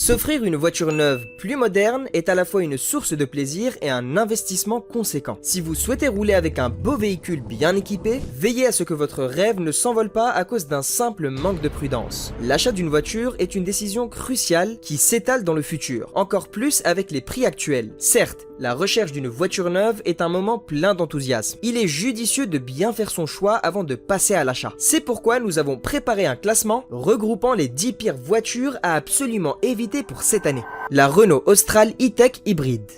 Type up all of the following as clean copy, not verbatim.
S'offrir une voiture neuve plus moderne est à la fois une source de plaisir et un investissement conséquent. Si vous souhaitez rouler avec un beau véhicule bien équipé, veillez à ce que votre rêve ne s'envole pas à cause d'un simple manque de prudence. L'achat d'une voiture est une décision cruciale qui s'étale dans le futur, encore plus avec les prix actuels. Certes, la recherche d'une voiture neuve est un moment plein d'enthousiasme. Il est judicieux de bien faire son choix avant de passer à l'achat. C'est pourquoi nous avons préparé un classement regroupant les 10 pires voitures à absolument éviter pour cette année. La Renault Austral E-Tech hybride.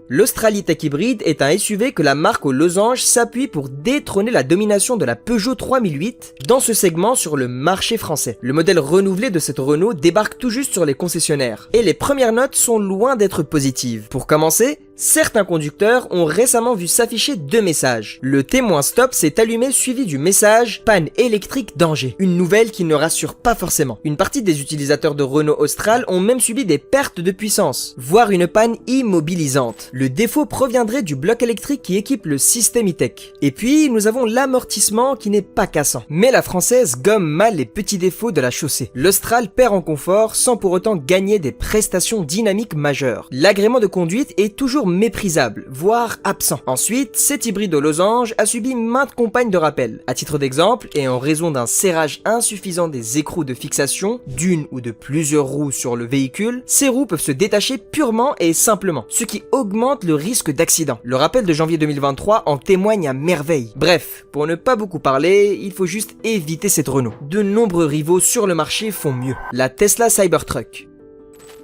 L'Austral E-Tech hybride est un SUV que la marque aux losanges s'appuie pour détrôner la domination de la Peugeot 3008 dans ce segment sur le marché français. Le modèle renouvelé de cette Renault débarque tout juste sur les concessionnaires et les premières notes sont loin d'être positives. Pour commencer, certains conducteurs ont récemment vu s'afficher 2 messages. Le témoin stop s'est allumé suivi du message « Panne électrique danger », une nouvelle qui ne rassure pas forcément. Une partie des utilisateurs de Renault Austral ont même subi des pertes de puissance, voire une panne immobilisante. Le défaut proviendrait du bloc électrique qui équipe le système E-Tech. Et puis, nous avons l'amortissement qui n'est pas cassant. Mais la française gomme mal les petits défauts de la chaussée. L'Austral perd en confort sans pour autant gagner des prestations dynamiques majeures. L'agrément de conduite est toujours méprisable, voire absent. Ensuite, cet hybride aux losanges a subi maintes campagnes de rappel. À titre d'exemple, et en raison d'un serrage insuffisant des écrous de fixation, d'une ou de plusieurs roues sur le véhicule, ces roues peuvent se détacher purement et simplement, ce qui augmente le risque d'accident. Le rappel de janvier 2023 en témoigne à merveille. Bref, pour ne pas beaucoup parler, il faut juste éviter cette Renault. De nombreux rivaux sur le marché font mieux. La Tesla Cybertruck.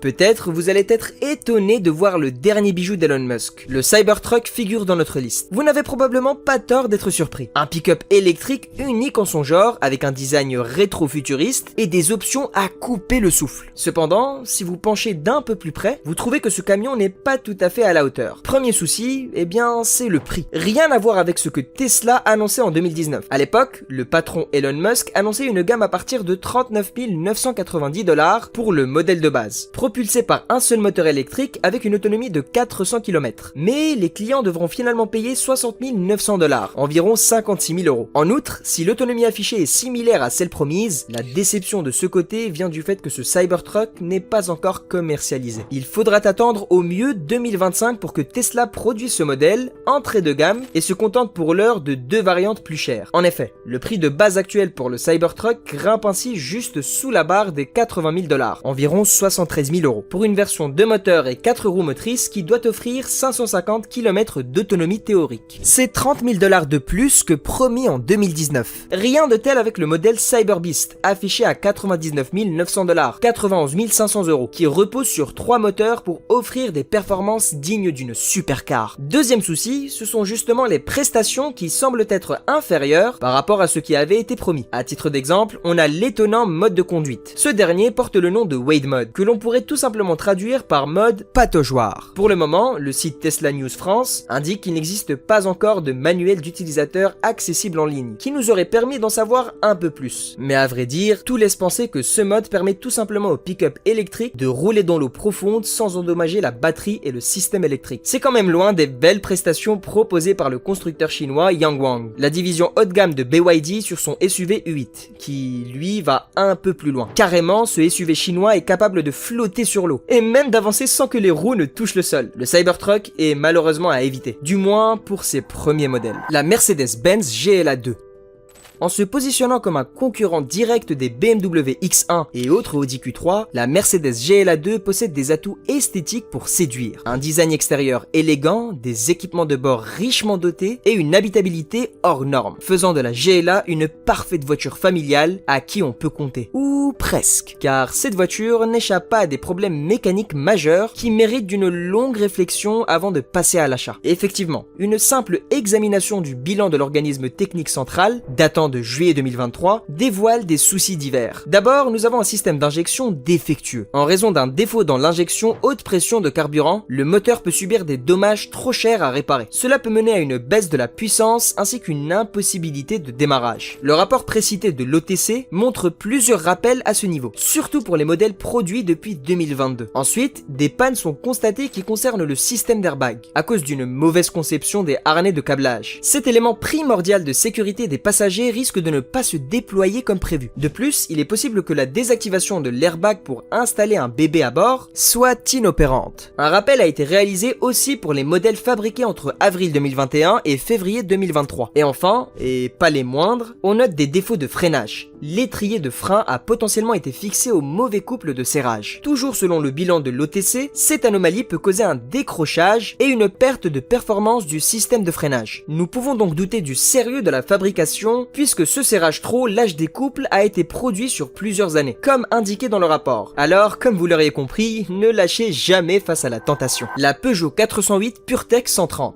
Peut-être vous allez être étonné de voir le dernier bijou d'Elon Musk. Le Cybertruck figure dans notre liste. Vous n'avez probablement pas tort d'être surpris. Un pick-up électrique unique en son genre, avec un design rétro-futuriste et des options à couper le souffle. Cependant, si vous penchez d'un peu plus près, vous trouvez que ce camion n'est pas tout à fait à la hauteur. Premier souci, eh bien, c'est le prix. Rien à voir avec ce que Tesla annonçait en 2019. À l'époque, le patron Elon Musk annonçait une gamme à partir de 39 990 $ pour le modèle de base, propulsé par un seul moteur électrique avec une autonomie de 400 km. Mais les clients devront finalement payer 60 900 $, environ 56 000 €. En outre, si l'autonomie affichée est similaire à celle promise, la déception de ce côté vient du fait que ce Cybertruck n'est pas encore commercialisé. Il faudra attendre au mieux 2025 pour que Tesla produise ce modèle, entrée de gamme, et se contente pour l'heure de 2 variantes plus chères. En effet, le prix de base actuel pour le Cybertruck grimpe ainsi juste sous la barre des 80 000 $, environ 73 000 €. Pour une version 2 moteurs et 4 roues motrices qui doit offrir 550 km d'autonomie théorique. C'est 30 000 $ de plus que promis en 2019. Rien de tel avec le modèle Cyberbeast, affiché à 99 900 $, 91 500 €, qui repose sur 3 moteurs pour offrir des performances dignes d'une supercar. Deuxième souci, ce sont justement les prestations qui semblent être inférieures par rapport à ce qui avait été promis. À titre d'exemple, on a l'étonnant mode de conduite. Ce dernier porte le nom de Wade Mode, que l'on pourrait tout simplement traduire par mode pataugeoire. Pour le moment, le site Tesla News France indique qu'il n'existe pas encore de manuel d'utilisateur accessible en ligne, qui nous aurait permis d'en savoir un peu plus. Mais à vrai dire, tout laisse penser que ce mode permet tout simplement au pick-up électrique de rouler dans l'eau profonde sans endommager la batterie et le système électrique. C'est quand même loin des belles prestations proposées par le constructeur chinois Yangwang, la division haut de gamme de BYD sur son SUV U8, qui lui va un peu plus loin. Carrément, ce SUV chinois est capable de flotter sur l'eau, et même d'avancer sans que les roues ne touchent le sol. Le Cybertruck est malheureusement à éviter, du moins pour ses premiers modèles. La Mercedes-Benz GLA 2. En se positionnant comme un concurrent direct des BMW X1 et autres Audi Q3, la Mercedes GLA 2 possède des atouts esthétiques pour séduire. Un design extérieur élégant, des équipements de bord richement dotés et une habitabilité hors norme, faisant de la GLA une parfaite voiture familiale à qui on peut compter. Ou presque, car cette voiture n'échappe pas à des problèmes mécaniques majeurs qui méritent d'une longue réflexion avant de passer à l'achat. Effectivement, une simple examination du bilan de l'organisme technique central, datant de juillet 2023, dévoile des soucis divers. D'abord, nous avons un système d'injection défectueux. En raison d'un défaut dans l'injection haute pression de carburant, le moteur peut subir des dommages trop chers à réparer. Cela peut mener à une baisse de la puissance ainsi qu'une impossibilité de démarrage. Le rapport précité de l'OTC montre plusieurs rappels à ce niveau, surtout pour les modèles produits depuis 2022. Ensuite, des pannes sont constatées qui concernent le système d'airbag, à cause d'une mauvaise conception des harnais de câblage. Cet élément primordial de sécurité des passagers risque de ne pas se déployer comme prévu. De plus, il est possible que la désactivation de l'airbag pour installer un bébé à bord soit inopérante. Un rappel a été réalisé aussi pour les modèles fabriqués entre avril 2021 et février 2023. Et enfin, et pas les moindres, on note des défauts de freinage. L'étrier de frein a potentiellement été fixé au mauvais couple de serrage. Toujours selon le bilan de l'OTC, cette anomalie peut causer un décrochage et une perte de performance du système de freinage. Nous pouvons donc douter du sérieux de la fabrication puisque ce serrage trop lâche des couples a été produit sur plusieurs années, comme indiqué dans le rapport. Alors, comme vous l'auriez compris, ne lâchez jamais face à la tentation. La Peugeot 408 PureTech 130.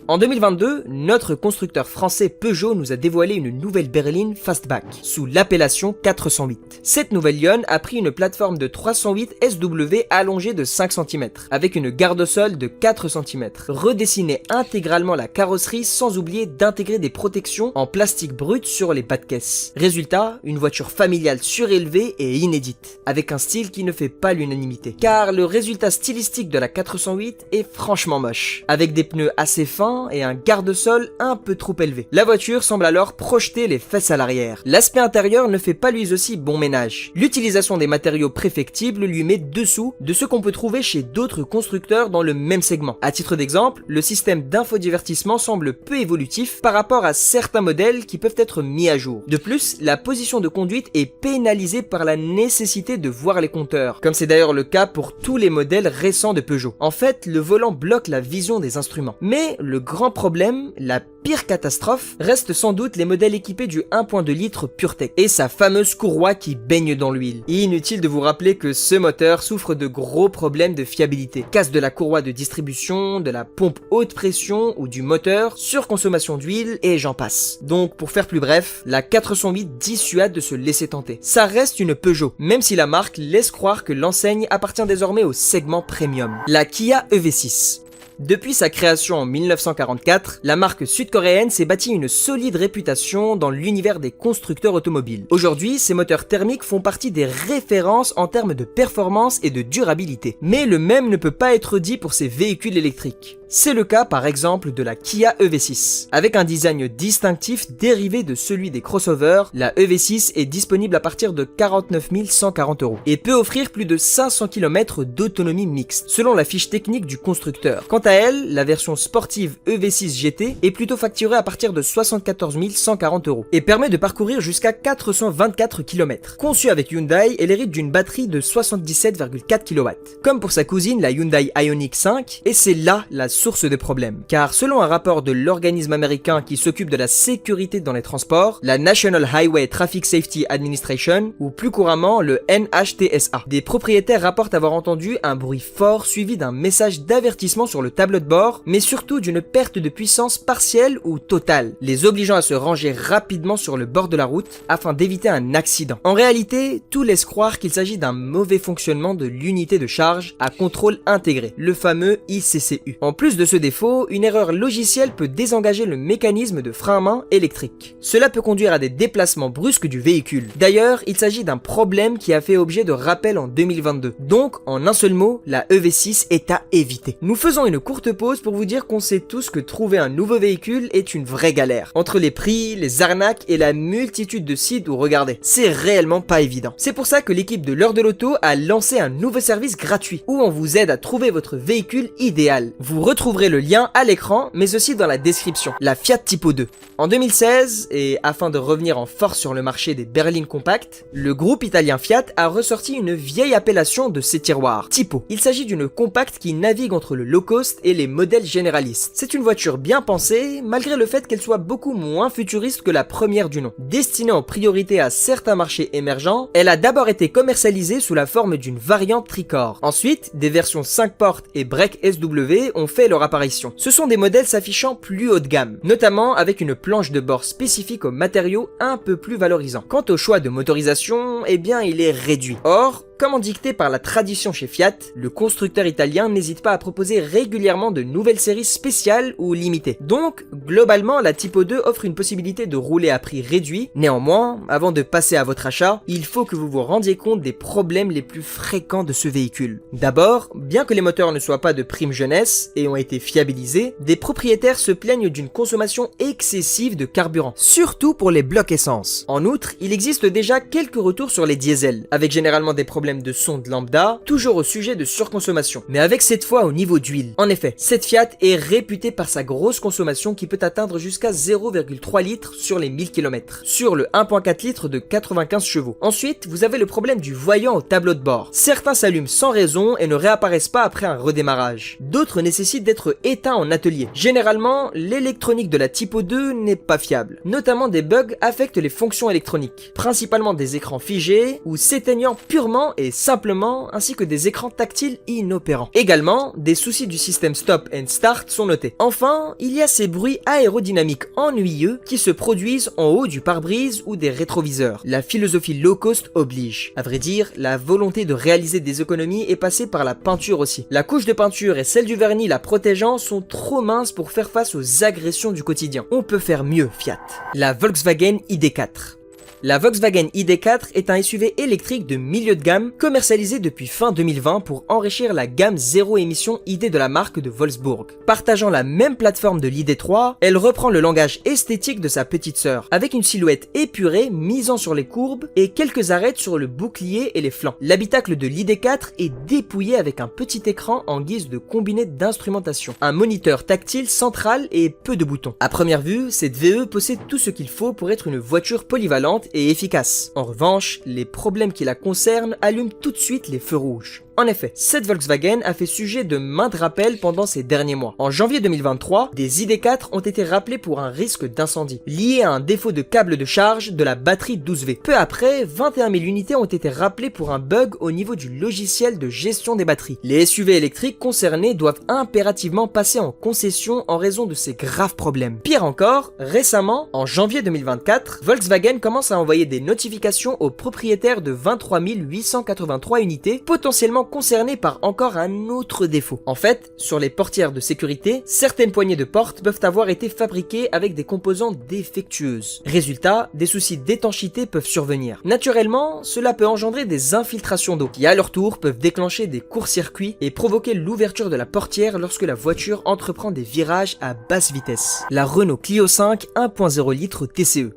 En 2022, notre constructeur français Peugeot nous a dévoilé une nouvelle berline Fastback, sous l'appellation 408. Cette nouvelle lionne a pris une plateforme de 308 SW allongée de 5 cm, avec une garde au sol de 4 cm, redessiner intégralement la carrosserie sans oublier d'intégrer des protections en plastique brut sur les bas de caisse. Résultat, une voiture familiale surélevée et inédite, avec un style qui ne fait pas l'unanimité. Car le résultat stylistique de la 408 est franchement moche, avec des pneus assez fins et un garde-sol un peu trop élevé. La voiture semble alors projeter les fesses à l'arrière. L'aspect intérieur ne fait pas lui aussi bon ménage. L'utilisation des matériaux préfectibles lui met dessous de ce qu'on peut trouver chez d'autres constructeurs dans le même segment. À titre d'exemple, le système d'infodivertissement semble peu évolutif par rapport à certains modèles qui peuvent être mis à jour. De plus, la position de conduite est pénalisée par la nécessité de voir les compteurs, comme c'est d'ailleurs le cas pour tous les modèles récents de Peugeot. En fait, le volant bloque la vision des instruments. Mais le grand problème, la pire catastrophe, reste sans doute les modèles équipés du 1.2 litres PureTech et sa fameuse courroie qui baigne dans l'huile. Inutile de vous rappeler que ce moteur souffre de gros problèmes de fiabilité. Casse de la courroie de distribution, de la pompe haute pression ou du moteur, surconsommation d'huile et j'en passe. Donc pour faire plus bref, la 408 dissuade de se laisser tenter. Ça reste une Peugeot, même si la marque laisse croire que l'enseigne appartient désormais au segment premium. La Kia EV6. Depuis sa création en 1944, la marque sud-coréenne s'est bâtie une solide réputation dans l'univers des constructeurs automobiles. Aujourd'hui, ces moteurs thermiques font partie des références en termes de performance et de durabilité. Mais le même ne peut pas être dit pour ces véhicules électriques. C'est le cas par exemple de la Kia EV6. Avec un design distinctif dérivé de celui des crossovers, la EV6 est disponible à partir de 49 140 € et peut offrir plus de 500 km d'autonomie mixte, selon la fiche technique du constructeur. Quant à elle, la version sportive EV6 GT est plutôt facturée à partir de 74 140 € et permet de parcourir jusqu'à 424 km. Conçue avec Hyundai, elle hérite d'une batterie de 77,4 kW, comme pour sa cousine la Hyundai Ioniq 5, et c'est là la source de problèmes. Car selon un rapport de l'organisme américain qui s'occupe de la sécurité dans les transports, la National Highway Traffic Safety Administration, ou plus couramment le NHTSA, des propriétaires rapportent avoir entendu un bruit fort suivi d'un message d'avertissement sur le tableau de bord, mais surtout d'une perte de puissance partielle ou totale, les obligeant à se ranger rapidement sur le bord de la route afin d'éviter un accident. En réalité, tout laisse croire qu'il s'agit d'un mauvais fonctionnement de l'unité de charge à contrôle intégré, le fameux ICCU. En plus de ce défaut, une erreur logicielle peut désengager le mécanisme de frein à main électrique. Cela peut conduire à des déplacements brusques du véhicule. D'ailleurs, il s'agit d'un problème qui a fait objet de rappel en 2022. Donc, en un seul mot, la EV6 est à éviter. Nous faisons une courte pause pour vous dire qu'on sait tous que trouver un nouveau véhicule est une vraie galère. Entre les prix, les arnaques et la multitude de sites où regarder, c'est réellement pas évident. C'est pour ça que l'équipe de l'heure de l'auto a lancé un nouveau service gratuit où on vous aide à trouver votre véhicule idéal. Vous retrouverez le lien à l'écran, mais aussi dans la description, la Fiat Tipo 2. En 2016, et afin de revenir en force sur le marché des berlines compactes, le groupe italien Fiat a ressorti une vieille appellation de ses tiroirs, Tipo. Il s'agit d'une compacte qui navigue entre le low cost et les modèles généralistes. C'est une voiture bien pensée, malgré le fait qu'elle soit beaucoup moins futuriste que la première du nom. Destinée en priorité à certains marchés émergents, elle a d'abord été commercialisée sous la forme d'une variante tricorps. Ensuite, des versions 5 portes et break SW ont fait leur apparition. Ce sont des modèles s'affichant plus haut de gamme, notamment avec une planche de bord spécifique aux matériaux un peu plus valorisants. Quant au choix de motorisation, eh bien il est réduit. Or, comme dicté par la tradition chez Fiat, le constructeur italien n'hésite pas à proposer régulièrement de nouvelles séries spéciales ou limitées. Donc, globalement, la Tipo 2 offre une possibilité de rouler à prix réduit. Néanmoins, avant de passer à votre achat, il faut que vous vous rendiez compte des problèmes les plus fréquents de ce véhicule. D'abord, bien que les moteurs ne soient pas de prime jeunesse et ont été fiabilisés, des propriétaires se plaignent d'une consommation excessive de carburant, surtout pour les blocs essence. En outre, il existe déjà quelques retours sur les diesels, avec généralement des problèmes de sonde lambda, toujours au sujet de surconsommation, mais avec cette fois au niveau d'huile. En effet, cette Fiat est réputée par sa grosse consommation qui peut atteindre jusqu'à 0,3 litres sur les 1000 km, sur le 1,4 litres de 95 chevaux. Ensuite, vous avez le problème du voyant au tableau de bord. Certains s'allument sans raison et ne réapparaissent pas après un redémarrage. D'autres nécessitent d'être éteints en atelier. Généralement, l'électronique de la Tipo 2 n'est pas fiable. Notamment des bugs affectent les fonctions électroniques, principalement des écrans figés ou s'éteignant purement et simplement, ainsi que des écrans tactiles inopérants. Également, des soucis du système stop and start sont notés. Enfin, il y a ces bruits aérodynamiques ennuyeux qui se produisent en haut du pare-brise ou des rétroviseurs. La philosophie low cost oblige. À vrai dire, la volonté de réaliser des économies est passée par la peinture aussi. La couche de peinture et celle du vernis la protégeant sont trop minces pour faire face aux agressions du quotidien. On peut faire mieux, Fiat. La Volkswagen ID4. La Volkswagen ID4 est un SUV électrique de milieu de gamme commercialisé depuis fin 2020 pour enrichir la gamme zéro émission ID de la marque de Wolfsburg. Partageant la même plateforme de l'ID3, elle reprend le langage esthétique de sa petite sœur, avec une silhouette épurée misant sur les courbes et quelques arêtes sur le bouclier et les flancs. L'habitacle de l'ID4 est dépouillé avec un petit écran en guise de combiné d'instrumentation, un moniteur tactile central et peu de boutons. À première vue, cette VE possède tout ce qu'il faut pour être une voiture polyvalente et efficace. En revanche, les problèmes qui la concernent allument tout de suite les feux rouges. En effet, cette Volkswagen a fait sujet de maintes rappels pendant ces derniers mois. En janvier 2023, des ID4 ont été rappelés pour un risque d'incendie, lié à un défaut de câble de charge de la batterie 12V. Peu après, 21 000 unités ont été rappelées pour un bug au niveau du logiciel de gestion des batteries. Les SUV électriques concernés doivent impérativement passer en concession en raison de ces graves problèmes. Pire encore, récemment, en janvier 2024, Volkswagen commence à envoyer des notifications aux propriétaires de 23 883 unités potentiellement concernées par encore un autre défaut. En fait, sur les portières de sécurité, certaines poignées de porte peuvent avoir été fabriquées avec des composants défectueuses. Résultat, des soucis d'étanchéité peuvent survenir. Naturellement, cela peut engendrer des infiltrations d'eau qui à leur tour peuvent déclencher des courts-circuits et provoquer l'ouverture de la portière lorsque la voiture entreprend des virages à basse vitesse. La Renault Clio 5 1.0 litres TCE.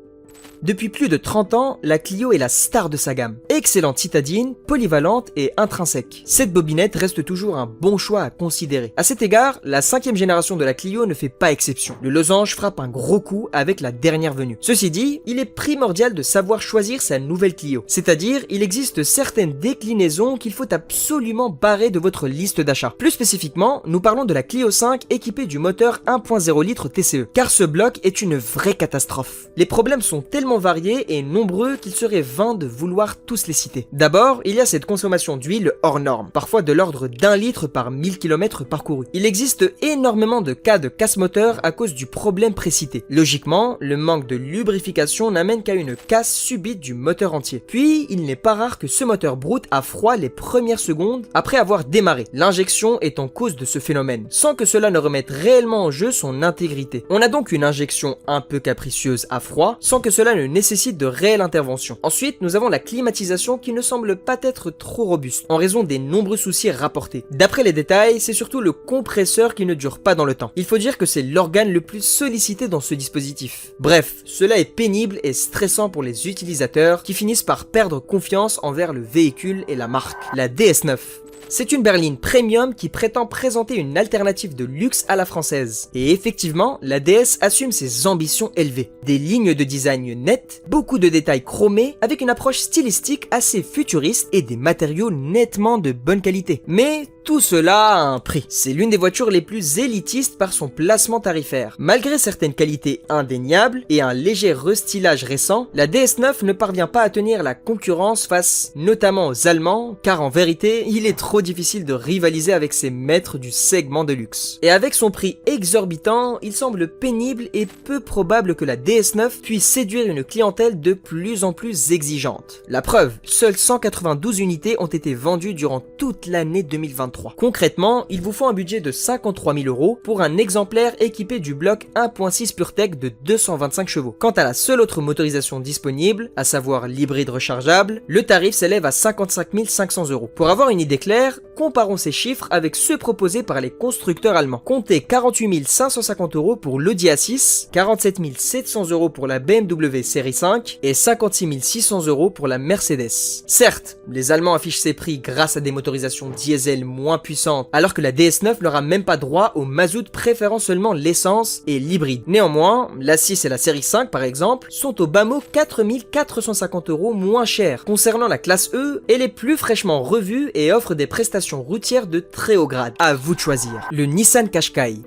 Depuis plus de 30 ans, la Clio est la star de sa gamme. Excellente citadine, polyvalente et intrinsèque. Cette bobinette reste toujours un bon choix à considérer. À cet égard, la 5e génération de la Clio ne fait pas exception. Le losange frappe un gros coup avec la dernière venue. Ceci dit, il est primordial de savoir choisir sa nouvelle Clio. C'est-à-dire, il existe certaines déclinaisons qu'il faut absolument barrer de votre liste d'achat. Plus spécifiquement, nous parlons de la Clio 5 équipée du moteur 1.0 litres TCE, car ce bloc est une vraie catastrophe. Les problèmes sont tellement variés et nombreux qu'il serait vain de vouloir tous les citer. D'abord, il y a cette consommation d'huile hors norme, parfois de l'ordre d'1 litre par 1000 km parcourus. Il existe énormément de cas de casse-moteur à cause du problème précité. Logiquement, le manque de lubrification n'amène qu'à une casse subite du moteur entier. Puis, il n'est pas rare que ce moteur broute à froid les premières secondes après avoir démarré. L'injection est en cause de ce phénomène, sans que cela ne remette réellement en jeu son intégrité. On a donc une injection un peu capricieuse à froid, sans que cela ne nécessite de réelle intervention. Ensuite, nous avons la climatisation qui ne semble pas être trop robuste, en raison des nombreux soucis rapportés. D'après les détails, c'est surtout le compresseur qui ne dure pas dans le temps. Il faut dire que c'est l'organe le plus sollicité dans ce dispositif. Bref, cela est pénible et stressant pour les utilisateurs qui finissent par perdre confiance envers le véhicule et la marque. La DS9. C'est une berline premium qui prétend présenter une alternative de luxe à la française. Et effectivement, la DS assume ses ambitions élevées. Des lignes de design nettes, beaucoup de détails chromés, avec une approche stylistique assez futuriste et des matériaux nettement de bonne qualité. Mais Tout cela a un prix. C'est l'une des voitures les plus élitistes par son placement tarifaire. Malgré certaines qualités indéniables et un léger restylage récent, la DS9 ne parvient pas à tenir la concurrence face notamment aux Allemands, car en vérité, il est trop difficile de rivaliser avec ces maîtres du segment de luxe. Et avec son prix exorbitant, il semble pénible et peu probable que la DS9 puisse séduire une clientèle de plus en plus exigeante. La preuve, seules 192 unités ont été vendues durant toute l'année 2023. Concrètement, il vous faut un budget de 53 000 € pour un exemplaire équipé du bloc 1.6 PureTech de 225 chevaux. Quant à la seule autre motorisation disponible, à savoir l'hybride rechargeable, le tarif s'élève à 55 500 €. Pour avoir une idée claire, comparons ces chiffres avec ceux proposés par les constructeurs allemands. Comptez 48 550 € pour l'Audi A6, 47 700 € pour la BMW série 5 et 56 600 € pour la Mercedes. Certes, les Allemands affichent ces prix grâce à des motorisations diesel moins puissantes, alors que la DS9 n'aura même pas droit au mazout, préférant seulement l'essence et l'hybride. Néanmoins, la 6 et la série 5 par exemple sont au bas mot 4 450 € moins chers. Concernant la classe E, elle est plus fraîchement revue et offre des prestations routières de très haut grade. À vous de choisir. Le Nissan Qashqai.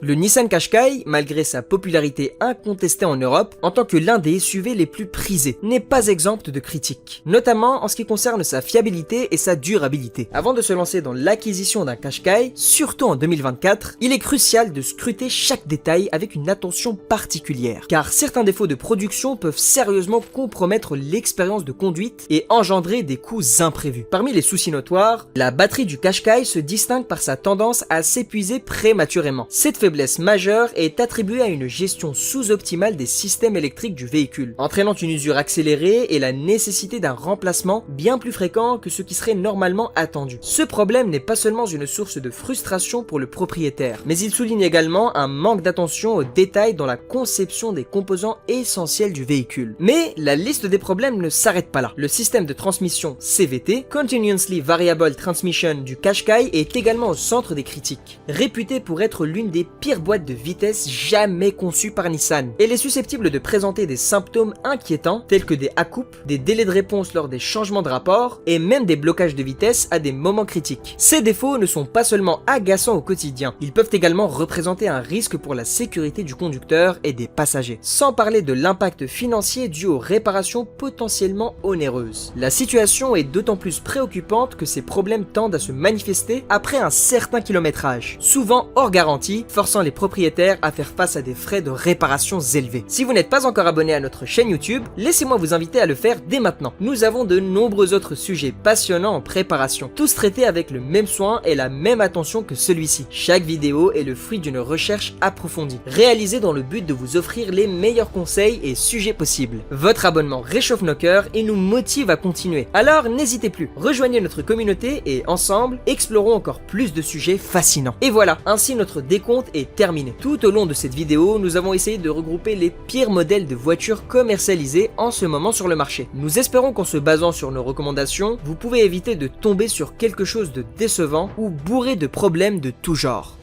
Le Nissan Qashqai, malgré sa popularité incontestée en Europe, en tant que l'un des SUV les plus prisés, n'est pas exempt de critiques, notamment en ce qui concerne sa fiabilité et sa durabilité. Avant de se lancer dans l'acquisition d'un Qashqai, surtout en 2024, il est crucial de scruter chaque détail avec une attention particulière, car certains défauts de production peuvent sérieusement compromettre l'expérience de conduite et engendrer des coûts imprévus. Parmi les soucis notoires, la batterie du Qashqai se distingue par sa tendance à s'épuiser prématurément. Cette faiblesse majeure est attribuée à une gestion sous-optimale des systèmes électriques du véhicule, entraînant une usure accélérée et la nécessité d'un remplacement bien plus fréquent que ce qui serait normalement attendu. Ce problème n'est pas seulement une source de frustration pour le propriétaire, mais il souligne également un manque d'attention aux détails dans la conception des composants essentiels du véhicule. Mais la liste des problèmes ne s'arrête pas là. Le système de transmission CVT, Continuously Variable Transmission du Qashqai, est également au centre des critiques. Réputé pour être l'une des pire boîte de vitesse jamais conçue par Nissan. Elle est susceptible de présenter des symptômes inquiétants tels que des à-coupes, des délais de réponse lors des changements de rapport et même des blocages de vitesse à des moments critiques. Ces défauts ne sont pas seulement agaçants au quotidien, ils peuvent également représenter un risque pour la sécurité du conducteur et des passagers, sans parler de l'impact financier dû aux réparations potentiellement onéreuses. La situation est d'autant plus préoccupante que ces problèmes tendent à se manifester après un certain kilométrage, souvent hors garantie, forçant les propriétaires à faire face à des frais de réparation élevés. Si vous n'êtes pas encore abonné à notre chaîne YouTube, laissez-moi vous inviter à le faire dès maintenant. Nous avons de nombreux autres sujets passionnants en préparation, tous traités avec le même soin et la même attention que celui-ci. Chaque vidéo est le fruit d'une recherche approfondie, réalisée dans le but de vous offrir les meilleurs conseils et sujets possibles. Votre abonnement réchauffe nos cœurs et nous motive à continuer. Alors n'hésitez plus, rejoignez notre communauté et ensemble, explorons encore plus de sujets fascinants. Et voilà, ainsi notre décompte est terminé. Tout au long de cette vidéo, nous avons essayé de regrouper les pires modèles de voitures commercialisées en ce moment sur le marché. Nous espérons qu'en se basant sur nos recommandations, vous pouvez éviter de tomber sur quelque chose de décevant ou bourré de problèmes de tout genre.